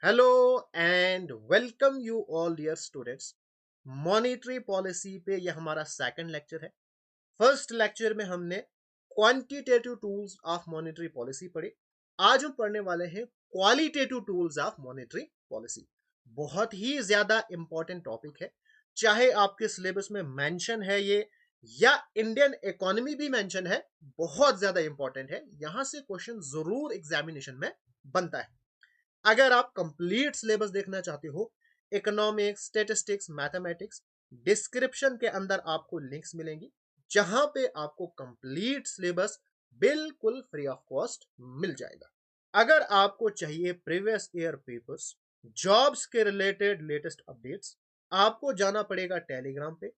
Hello and welcome you all dear students. Monetary policy पे यह हमारा सेकंड लेक्चर है। फर्स्ट लेक्चर में हमने quantitative tools of monetary policy पढ़े। आज हम पढ़ने वाले हैं qualitative tools of monetary policy. बहुत ही ज्यादा इंपॉर्टेंट टॉपिक है। चाहे आपके सिलेबस में मेंशन है ये या इंडियन इकोनॉमी भी मेंशन है, बहुत ज्यादा इंपॉर्टेंट है। यहां से क्वेश्चन जरूर एग्जामिनेशन में बनता है। अगर आप कंप्लीट सिलेबस देखना चाहते हो, इकोनॉमिक्स, स्टेटिस्टिक्स, मैथमेटिक्स, डिस्क्रिप्शन के अंदर आपको लिंक्स मिलेंगी जहां पे आपको कंप्लीट सिलेबस बिल्कुल फ्री ऑफ कॉस्ट मिल जाएगा। अगर आपको चाहिए प्रीवियस ईयर पेपर्स, जॉब्स के रिलेटेड लेटेस्ट अपडेट्स, आपको जाना पड़ेगा टेलीग्राम पे।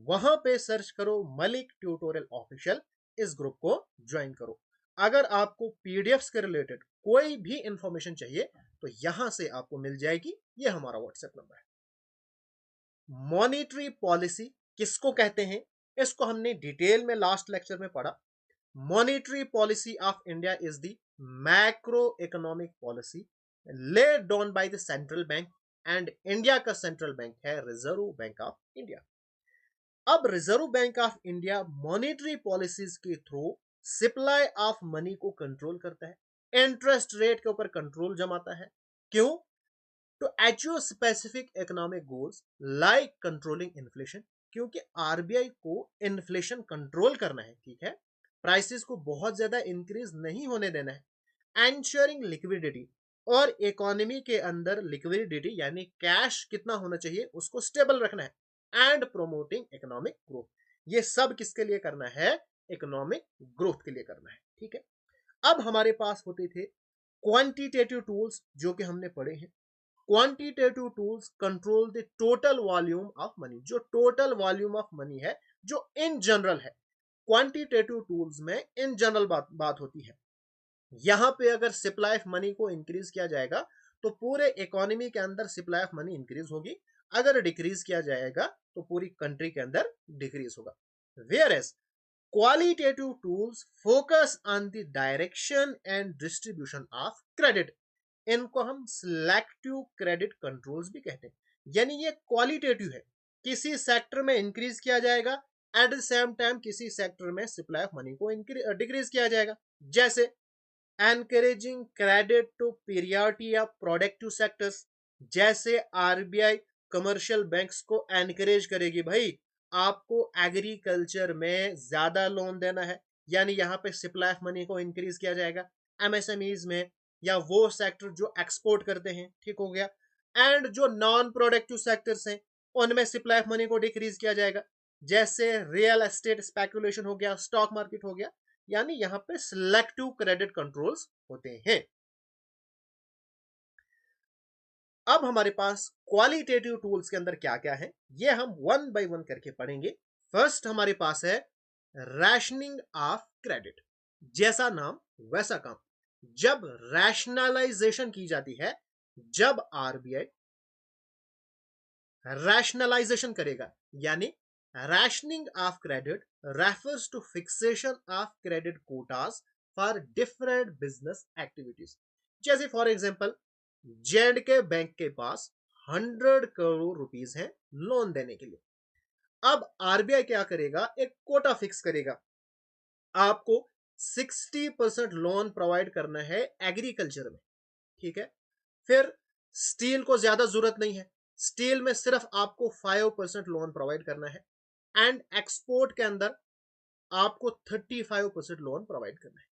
वहां पे सर्च करो मलिक ट्यूटोरियल ऑफिशियल, इस ग्रुप को ज्वाइन करो। अगर आपको पीडीएफ्स के रिलेटेड कोई भी इंफॉर्मेशन चाहिए तो यहां से आपको मिल जाएगी। ये हमारा व्हाट्सएप नंबर है। मॉनेटरी पॉलिसी किसको कहते हैं, इसको हमने डिटेल में लास्ट लेक्चर में पढ़ा। Monetary policy of India is the macro economic policy laid down by the central bank, and India का सेंट्रल बैंक है रिजर्व बैंक ऑफ इंडिया। अब reserve bank of India monetary policies के through supply of money को control करता है, interest rate के ऊपर control जमाता है। क्यों? To achieve specific economic goals like controlling inflation. क्योंकि आरबीआई को इन्फ्लेशन कंट्रोल करना है, ठीक है, प्राइसेस को बहुत ज्यादा इंक्रीज नहीं होने देना है। एंश्योरिंग लिक्विडिटी, और इकोनॉमी के अंदर लिक्विडिटी यानी कैश कितना होना चाहिए उसको स्टेबल रखना है। एंड प्रोमोटिंग इकोनॉमिक ग्रोथ, ये सब किसके लिए करना है? इकोनॉमिक ग्रोथ के लिए करना है, ठीक है। अब हमारे पास होते थे क्वांटिटेटिव टूल्स जो कि हमने पढ़े हैं। Quantitative tools control the total volume of money, जो टोटल वॉल्यूम ऑफ मनी है, जो इन जनरल है। क्वांटिटेटिव टूल्स में इन जनरल बात होती है। यहां पे अगर सप्लाई ऑफ मनी को इंक्रीज किया जाएगा तो पूरे इकोनॉमी के अंदर सप्लाई ऑफ मनी इंक्रीज होगी। अगर डिक्रीज किया जाएगा तो पूरी कंट्री के अंदर डिक्रीज होगा। Whereas qualitative tools focus on the direction and distribution of credit, इनको हम सिलेक्टिव क्रेडिट कंट्रोल्स भी कहते हैं। यानी ये क्वालिटेटिव है, किसी सेक्टर में इंक्रीज किया जाएगा, एट द सेम टाइम किसी सेक्टर में सप्लाई ऑफ मनी को डिक्रीज किया जाएगा। जैसे एनकरेजिंग क्रेडिट टू पीरियडिटी या प्रोडक्टिव सेक्टर्स, जैसे आरबीआई कमर्शियल बैंक्स को एनकरेज करेगी, भाई आपको एग्रीकल्चर में ज्यादा लोन देना है, यानी यहां पे सप्लाई ऑफ मनी को इंक्रीज किया जाएगा। एमएसएमईज में या वो सेक्टर जो एक्सपोर्ट करते हैं, ठीक हो गया। एंड जो नॉन प्रोडक्टिव सेक्टर्स हैं उनमें सप्लाई ऑफ मनी को डिक्रीज किया जाएगा, जैसे रियल एस्टेट स्पेकुलेशन हो गया, स्टॉक मार्केट हो गया। यानी यहां पे सिलेक्टिव क्रेडिट कंट्रोल्स होते हैं। अब हमारे पास क्वालिटेटिव टूल्स के अंदर क्या क्या है ये हम वन बाय वन करके पढ़ेंगे। फर्स्ट हमारे पास है रैशनिंग ऑफ क्रेडिट। जैसा नाम वैसा काम। जब रैशनलाइजेशन की जाती है, जब आरबीआई रैशनलाइजेशन करेगा, यानी rationing of credit refers two fixation of credit quotas for different business activities. जैसे फॉर एग्जांपल जेड के बैंक के पास 100 करोड़ रुपीज है लोन देने के लिए। अब आरबीआई क्या करेगा? एक कोटा फिक्स करेगा, आपको 60% लोन प्रोवाइड करना है एग्रीकल्चर में, ठीक है। फिर स्टील को ज्यादा जरूरत नहीं है, स्टील में सिर्फ आपको 5% लोन प्रोवाइड करना है। एंड एक्सपोर्ट के अंदर आपको 35% लोन प्रोवाइड करना है,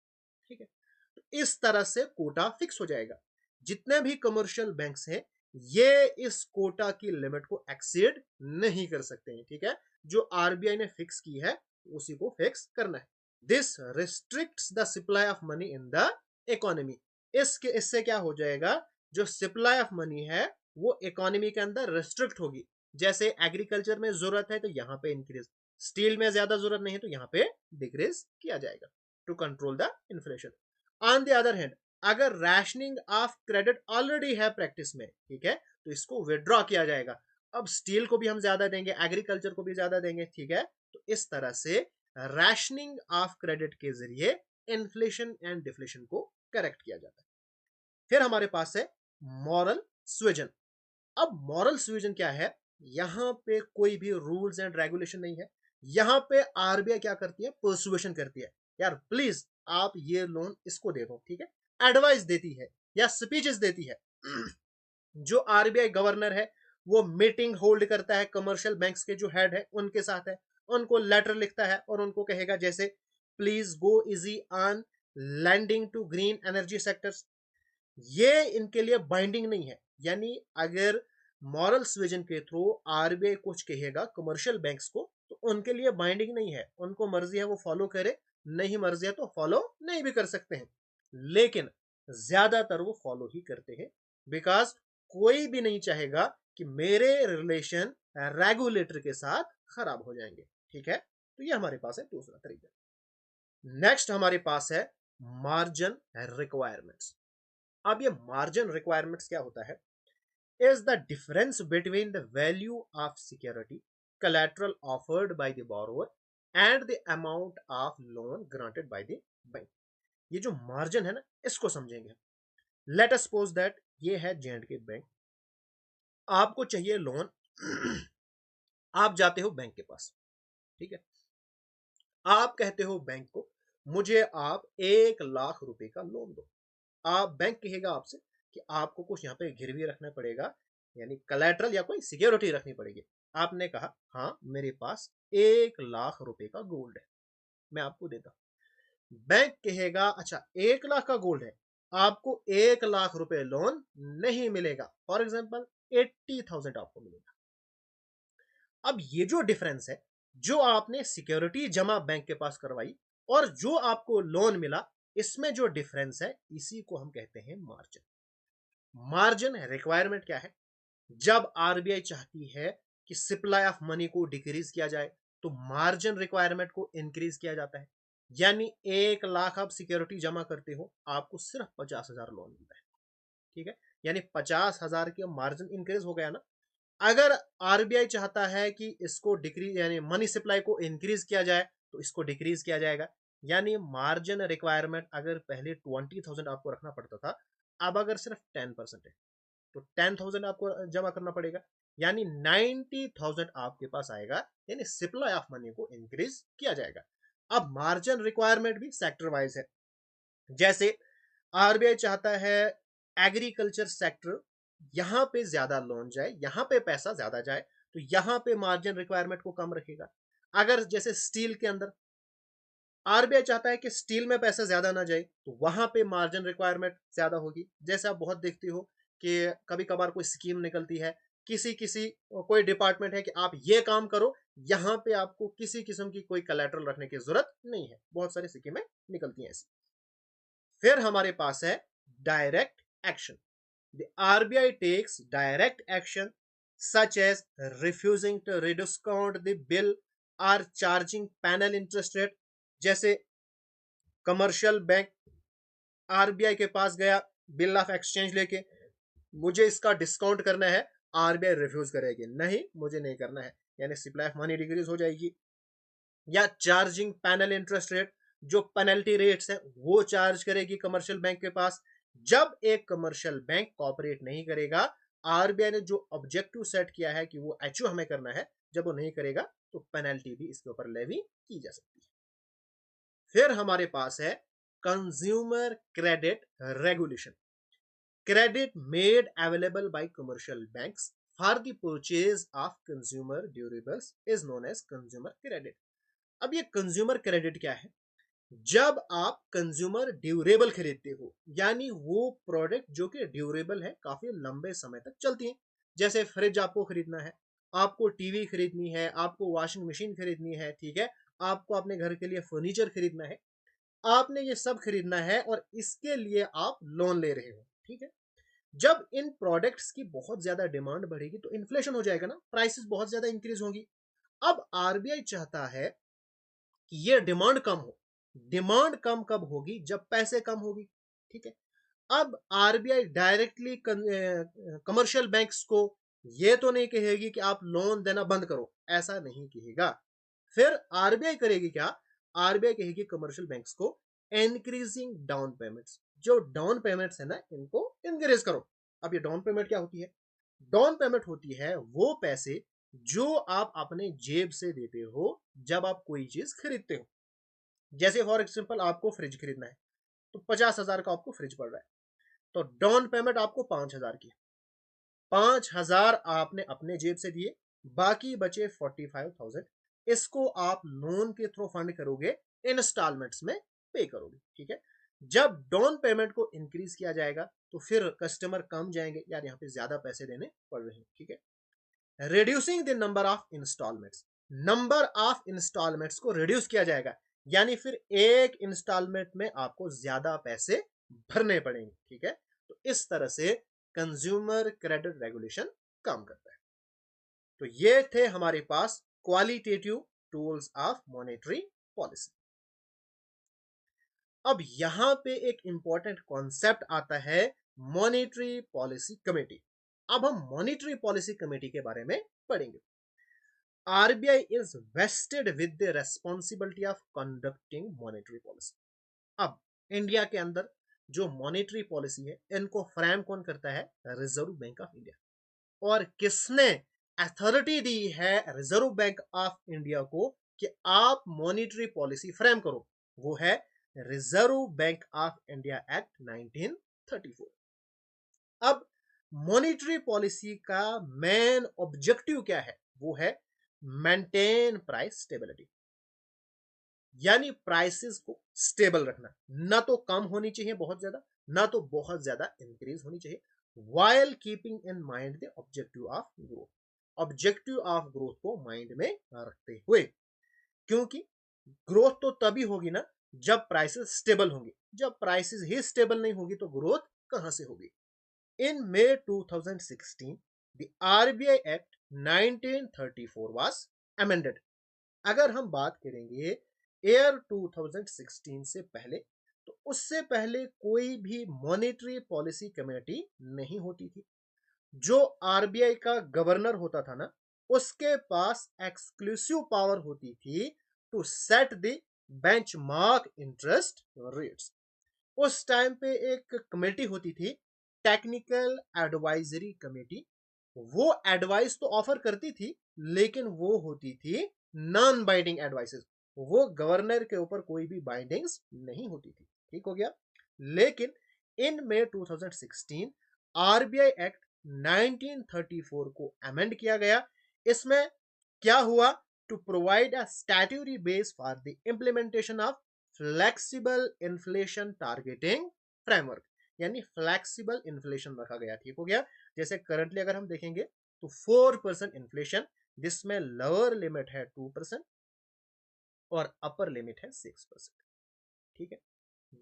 ठीक है। तो इस तरह से कोटा फिक्स हो जाएगा। जितने भी कमर्शियल बैंक्स हैं ये इस कोटा की लिमिट को एक्सीड नहीं कर सकते हैं, ठीक है। जो आरबीआई ने फिक्स की है उसी को फिक्स करना है। This restricts the supply of money in the economy. इससे क्या हो जाएगा? जो सप्लाई ऑफ मनी है वो इकोनॉमी के अंदर रिस्ट्रिक्ट होगी। जैसे एग्रीकल्चर में जरूरत है तो यहां पे इंक्रीज, स्टील में ज्यादा जरूरत नहीं है तो यहां पे डिक्रीज किया जाएगा to control the inflation. On the other hand, अगर रैशनिंग ऑफ क्रेडिट ऑलरेडी है प्रैक्टिस में, ठीक है, तो इसको विड्रॉ किया जाएगा। अब स्टील को भी हम ज्यादा देंगे, एग्रीकल्चर को भी ज्यादा देंगे, ठीक है। तो इस तरह से रैशनिंग ऑफ क्रेडिट के जरिए इन्फ्लेशन एंड डिफ्लेशन को करेक्ट किया जाता है। फिर हमारे पास है मॉरल सुएजन। अब मॉरल सुएजन क्या है? यहां पे कोई भी रूल्स एंड रेगुलेशन नहीं है। यहां पे आरबीआई क्या करती है? परसुएशन करती है, यार प्लीज आप ये लोन इसको दे दो, ठीक है, एडवाइस देती है या स्पीचेस देती है। जो आरबीआई गवर्नर है वो मीटिंग होल्ड करता है कमर्शियल बैंक्स के जो हेड है उनके साथ है, उनको लेटर लिखता है और उनको कहेगा जैसे please go easy on landing to green energy sectors. ये इनके लिए बाइंडिंग नहीं है। यानी अगर मॉरल सुविजन के थ्रू आरबीआई कुछ कहेगा कमर्शियल बैंक्स को तो उनके लिए बाइंडिंग नहीं है, उनको मर्जी है वो फॉलो करे, नहीं मर्जी है तो फॉलो नहीं भी कर सकते हैं, लेकिन ज्यादातर वो फॉलो ही करते हैं। बिकॉज कोई भी नहीं चाहेगा कि मेरे रिलेशन रेगुलेटर के साथ खराब हो जाएंगे, ठीक है। तो ये हमारे पास है दूसरा तरीका। नेक्स्ट हमारे पास है मार्जिन रिक्वायरमेंट्स। अब ये मार्जिन रिक्वायरमेंट्स क्या होता है? Is the difference between the value of security collateral offered by the borrower and the amount of loan granted by the bank। ये जो मार्जिन है ना इसको समझेंगे। लेट अस सपोज दैट ये है J&K बैंक, आपको चाहिए लोन। आप जाते हो बैंक के पास, ठीक है, आप कहते हो बैंक को मुझे आप 1 लाख रुपए का लोन दो। आप बैंक कहेगा आपसे कि आपको कुछ यहाँ पे गिरवी रखना पड़ेगा, यानी कलेट्रल या कोई सिक्योरिटी रखनी पड़ेगी। आपने कहा हाँ मेरे पास 1 लाख रुपए का गोल्ड है, मैं आपको देता हूँ। बैंक कहेगा अच्छा 1 लाख का गोल्ड है, आपको 1 लाख रुपए लोन नहीं मिलेगा, फॉर एग्जाम्पल 80,000 आपको मिलेगा। अब ये जो डिफरेंस है, जो आपने सिक्योरिटी जमा बैंक के पास करवाई और जो आपको लोन मिला, इसमें जो डिफरेंस है इसी को हम कहते हैं मार्जिन। मार्जिन रिक्वायरमेंट क्या है? जब आरबीआई चाहती है कि सप्लाई ऑफ मनी को डिक्रीज किया जाए तो मार्जिन रिक्वायरमेंट को इंक्रीज किया जाता है। यानी 1 लाख आप सिक्योरिटी जमा करते हो, आपको सिर्फ 50,000 लोन मिलता है, ठीक है, यानी 50,000 के मार्जिन इंक्रीज हो गया ना। अगर आरबीआई चाहता है कि इसको डिक्रीज यानी मनी सप्लाई को इंक्रीज किया जाए तो इसको डिक्रीज किया जाएगा। यानी मार्जिन रिक्वायरमेंट अगर पहले 20,000 आपको रखना पड़ता था, अब अगर सिर्फ 10% है तो 10,000 आपको जमा करना पड़ेगा, यानी 90,000 आपके पास आएगा, यानी सप्लाई ऑफ मनी को इंक्रीज किया जाएगा। अब मार्जिन रिक्वायरमेंट भी सेक्टर वाइज है। जैसे आरबीआई चाहता है एग्रीकल्चर सेक्टर, यहां पे ज्यादा लोन जाए, यहां पे पैसा ज्यादा जाए, तो यहां पे मार्जिन रिक्वायरमेंट को कम रखेगा। अगर जैसे स्टील के अंदर आरबीआई चाहता है कि स्टील में पैसा ज्यादा ना जाए तो वहां पे मार्जिन रिक्वायरमेंट ज्यादा होगी। जैसे आप बहुत देखते हो कि कभी कभार कोई स्कीम निकलती है, किसी किसी कोई डिपार्टमेंट है कि आप ये काम करो, यहां पे आपको किसी किस्म की कोई कलेक्ट्रल रखने की जरूरत नहीं है। बहुत सारी स्कीमें निकलती हैं ऐसी। फिर हमारे पास है direct action. The RBI takes direct action such as refusing to discount the bill or charging penal interest rate. जैसे कमर्शियल बैंक आरबीआई के पास गया बिल ऑफ एक्सचेंज लेके, मुझे इसका डिस्काउंट करना है, आरबीआई रिफ्यूज करेगी, नहीं मुझे नहीं करना है, यानी सप्लाई ऑफ मनी डिक्रीज हो जाएगी। या चार्जिंग पैनल इंटरेस्ट रेट, जो पेनल्टी रेट्स है वो चार्ज करेगी कमर्शियल बैंक के पास। जब एक कमर्शियल बैंक कॉपरेट नहीं करेगा, आरबीआई ने जो ऑब्जेक्टिव सेट किया है कि वो अचीव हमें करना है, जब वो नहीं करेगा तो पेनल्टी भी इसके ऊपर लेवी की जा सकती है। फिर हमारे पास है consumer credit regulation. Credit made available by commercial banks for the purchase of consumer durables is known as consumer credit. अब ये कंज्यूमर क्रेडिट क्या है? जब आप कंज्यूमर ड्यूरेबल खरीदते हो, यानी वो प्रोडक्ट जो कि ड्यूरेबल है, काफी लंबे समय तक चलती है। जैसे फ्रिज आपको खरीदना है, आपको टीवी खरीदनी है, आपको वॉशिंग मशीन खरीदनी है, ठीक है, आपको अपने घर के लिए फर्नीचर खरीदना है, आपने ये सब खरीदना है और इसके लिए आप लोन ले रहे हो, ठीक है। जब इन प्रोडक्ट्स की बहुत ज्यादा डिमांड बढ़ेगी तो इन्फ्लेशन हो जाएगा ना, प्राइसेस बहुत ज्यादा इंक्रीज होंगी। अब आरबीआई चाहता है कि ये डिमांड कम हो। डिमांड कम कब होगी? जब पैसे कम होगी, ठीक है। अब आरबीआई डायरेक्टली कमर्शियल बैंक्स को ये तो नहीं कहेगी कि आप लोन देना बंद करो, ऐसा नहीं कहेगा। फिर आरबीआई करेगी क्या? आरबीआई कहेगी कमर्शियल बैंक्स को इंक्रीजिंग डाउन पेमेंट्स, जो डाउन पेमेंट्स है ना इनको इंक्रीज करो। अब ये डाउन पेमेंट क्या होती है? डाउन पेमेंट होती है वो पैसे जो आप अपने जेब से देते हो जब आप कोई चीज खरीदते हो। जैसे फॉर एग्जाम्पल आपको फ्रिज खरीदना है, तो 50,000 का आपको फ्रिज पड़ रहा है, तो डाउन पेमेंट आपको 5,000 की। 5,000 आपने अपने जेब से दिए, बाकी बचे 45,000। इसको आप लोन के थ्रू फंड करोगे, इंस्टॉलमेंट्स में पे करोगे। ठीक है, जब डाउन पेमेंट को इंक्रीज किया जाएगा तो फिर कस्टमर कम जाएंगे, यार यहाँ पे ज्यादा पैसे देने पड़ रहे हैं। ठीक है, reducing the number of installments, number of installments को रिड्यूस किया जाएगा, यानी फिर एक इंस्टॉलमेंट में आपको ज्यादा पैसे भरने पड़ेंगे। ठीक है, तो इस तरह से कंज्यूमर क्रेडिट रेगुलेशन काम करता है। तो ये थे हमारे पास qualitative tools of monetary policy. अब यहां पे एक इंपॉर्टेंट कॉन्सेप्ट आता है, मॉनेटरी पॉलिसी कमेटी। अब हम मॉनेटरी पॉलिसी कमेटी के बारे में पढ़ेंगे। RBI is wasted with the responsibility of conducting monetary policy. अब इंडिया के अंदर जो मॉनेटरी पॉलिसी है, इनको फ्रेम कौन करता है? Reserve bank of India. और किसने अथॉरिटी दी है रिजर्व बैंक ऑफ इंडिया को कि आप मॉनेटरी पॉलिसी फ्रेम करो? वो है reserve bank of India act 1934। अब मॉनेटरी पॉलिसी का मेन ऑब्जेक्टिव क्या है? वो है मेंटेन प्राइस स्टेबिलिटी, यानी प्राइसेस को स्टेबल रखना, ना तो कम होनी चाहिए बहुत ज्यादा, ना तो बहुत ज्यादा इंक्रीज होनी चाहिए, while keeping in mind the objective of growth, objective of growth को माइंड में रखते हुए। क्योंकि ग्रोथ तो तभी होगी ना जब प्राइसेस स्टेबल होंगी, जब प्राइसेस ही स्टेबल नहीं होगी तो ग्रोथ कहां से होगी? इन May 2016 the RBI Act 1934 was amended। अगर हम बात करेंगे ईयर 2016 से पहले, तो उससे पहले कोई भी मॉनेटरी पॉलिसी कमेटी नहीं होती थी। जो आरबीआई का गवर्नर होता था ना, उसके पास एक्सक्लूसिव पावर होती थी to set the benchmark interest rates. उस टाइम पे एक कमेटी होती थी, टेक्निकल एडवाइजरी कमेटी। वो एडवाइस तो ऑफर करती थी, लेकिन वो होती थी नॉन बाइंडिंग एडवाइसेस। वो गवर्नर के ऊपर कोई भी बाइंडिंग्स नहीं होती थी। ठीक हो गया। लेकिन इन May 2016 आरबीआई एक्ट 1934 को अमेंड किया गया। इसमें क्या हुआ? To provide a statutory base for the implementation of flexible inflation targeting framework, यानी फ्लेक्सिबल इन्फ्लेशन रखा गया। ठीक हो गया। जैसे करंटली अगर हम देखेंगे तो 4% इन्फ्लेशन, जिसमें लोअर लिमिट है 2% और अपर लिमिट है 6%। ठीक है।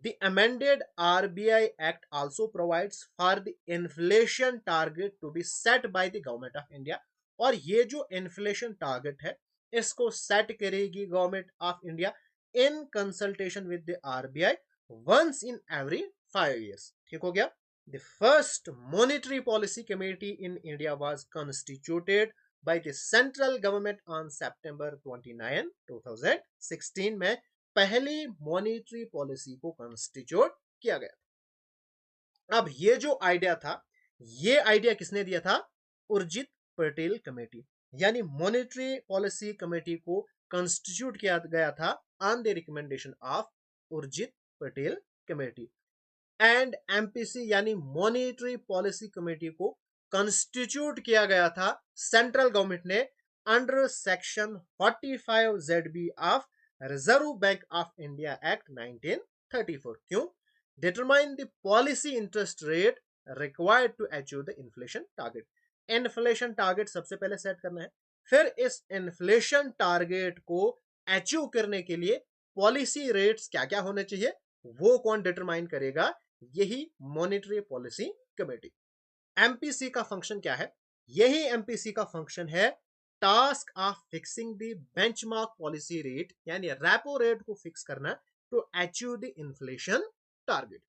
The amended RBI Act also provides for the inflation target to be set by the government of India। और ये जो इन्फ्लेशन टारगेट है, इसको सेट करेगी government of India in consultation with the RBI once in every 5 years। ठीक हो गया। The first monetary policy committee in India was constituted by the central government on September 29, 2016 में पहली मॉनेटरी पॉलिसी को constitute किया गया। अब ये जो आइडिया था, ये आइडिया किसने दिया था? उर्जित पटेल कमेटी, यानी मॉनेटरी पॉलिसी कमेटी को कॉन्स्टिट्यूट किया गया था on the recommendation of Urjit Patel committee. And MPC यानी मॉनेटरी पॉलिसी कमेटी को कॉन्स्टिट्यूट किया गया था सेंट्रल गवर्नमेंट ने under section 45ZB of reserve bank of India act 1934। क्यों? Determine the policy interest rate required to achieve the inflation target. Inflation target सबसे पहले set करना है, फिर इस इन्फ्लेशन टारगेट को अचीव करने के लिए पॉलिसी रेट्स क्या क्या होने चाहिए, वो कौन डिटरमाइन करेगा? यही मॉनेटरी पॉलिसी कमेटी। एमपीसी का फंक्शन क्या है? यही एमपीसी का फंक्शन है task of fixing the benchmark policy rate, यानी रेपो रेट को फिक्स करना to achieve the inflation target.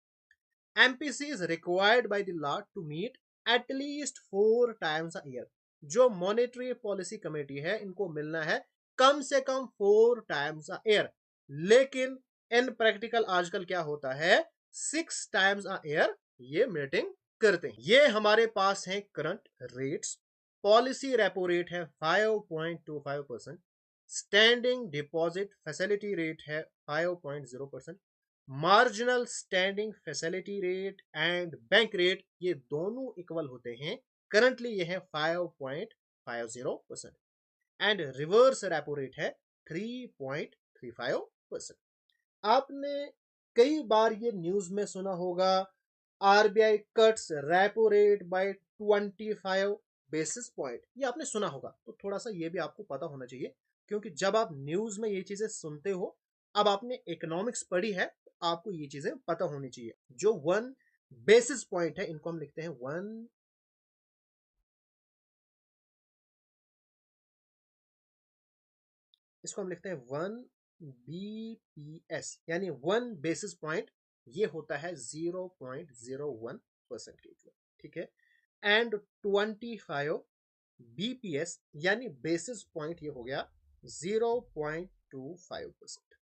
MPC is required by the law to meet at least 4 times a year. जो मॉनेटरी पॉलिसी कमेटी है, इनको मिलना है कम से कम 4 times अ ईयर। लेकिन इन प्रैक्टिकल आजकल क्या होता है, 6 times अ ईयर ये मीटिंग करते हैं। ये हमारे पास है current rates. Policy repo rate है 5.25%, स्टैंडिंग डिपॉजिट फैसिलिटी रेट है 5.0%, marginal standing facility rate and bank rate ये दोनों इक्वल होते हैं। करंटली ये है 5.50% एंड रिवर्स रेपो रेट है 3.35%। आपने कई बार ये न्यूज में सुना होगा, RBI cuts repo rate by 25 basis point, ये आपने सुना होगा। तो थोड़ा सा ये भी आपको पता होना चाहिए, क्योंकि जब आप न्यूज में ये चीजें सुनते हो, अब आपने इकोनॉमिक्स पढ़ी है तो आपको ये चीजें पता होनी चाहिए। जो 1 बेसिस पॉइंट है, इनको हम लिखते हैं इसको हम लिखते हैं 1 BPS, यानी 1 बेसिस पॉइंट ये होता है 0.01%। ठीक है, एंड 25 BPS यानी बेसिस पॉइंट ये हो गया 0.25%।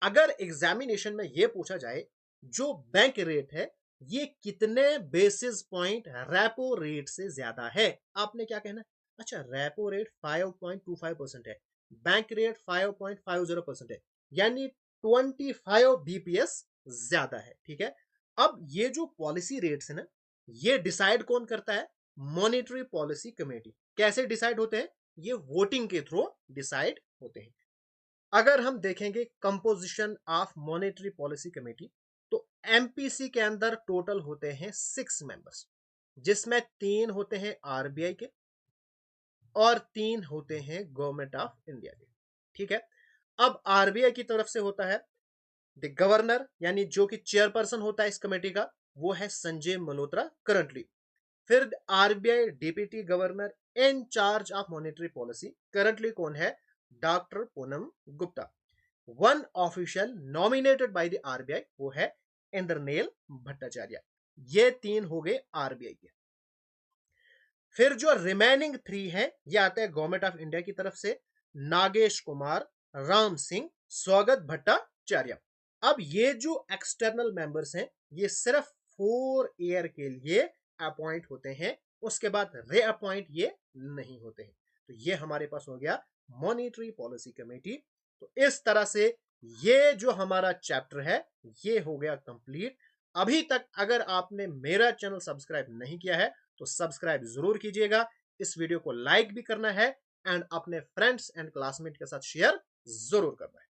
अगर एग्जामिनेशन में ये पूछा जाए जो बैंक रेट है ये कितने बेसिस पॉइंट रेपो रेट से ज्यादा है, आपने क्या कहना है? अच्छा, रेपो रेट 5.25% है, बैंक रेट 5.50% है, यानी 25 BPS ज्यादा है। ठीक है, अब ये जो पॉलिसी रेट्स है ना, ये डिसाइड कौन करता है? Monetary policy committee. कैसे डिसाइड होते हैं? ये वोटिंग के थ्रू डिसाइड होते हैं। अगर हम देखेंगे composition of monetary policy committee, तो एमपीसी के अंदर टोटल होते हैं 6 मेंबर्स, जिसमें 3 होते हैं आरबीआई के और 3 होते हैं गवर्नमेंट ऑफ इंडिया के। ठीक है, अब आरबीआई की तरफ से होता है द गवर्नर, यानी जो कि चेयरपर्सन होता है इस कमेटी का, वो है संजय मल्होत्रा करंटली। फिर RBI deputy governor in charge of monetary policy currently कौन है? Doctor Poonam Gupta. One official nominated by the RBI, वो है इंद्रनील भट्टाचार्य। ये 3 हो गए आरबीआई के। फिर जो रिमेनिंग 3 है ये आते हैं गवर्नमेंट ऑफ इंडिया की तरफ से, नागेश कुमार, राम सिंह, स्वागत भट्टाचार्य। अब ये जो एक्सटर्नल मेंबर्स हैं ये सिर्फ 4 ईयर के लिए अपॉइंट होते हैं, उसके बाद रीअपॉइंट ये नहीं होते हैं। तो ये हमारे पास हो गया मॉनेटरी पॉलिसी कमेटी। तो इस तरह से ये जो हमारा चैप्टर है ये हो गया कंप्लीट। अभी तक अगर आपने मेरा चैनल सब्सक्राइब नहीं किया है तो सब्सक्राइब जरूर कीजिएगा, इस वीडियो को लाइक भी करना है एंड अपने फ्रेंड्स एंड क्लासमेट के साथ शेयर जरूर करना है।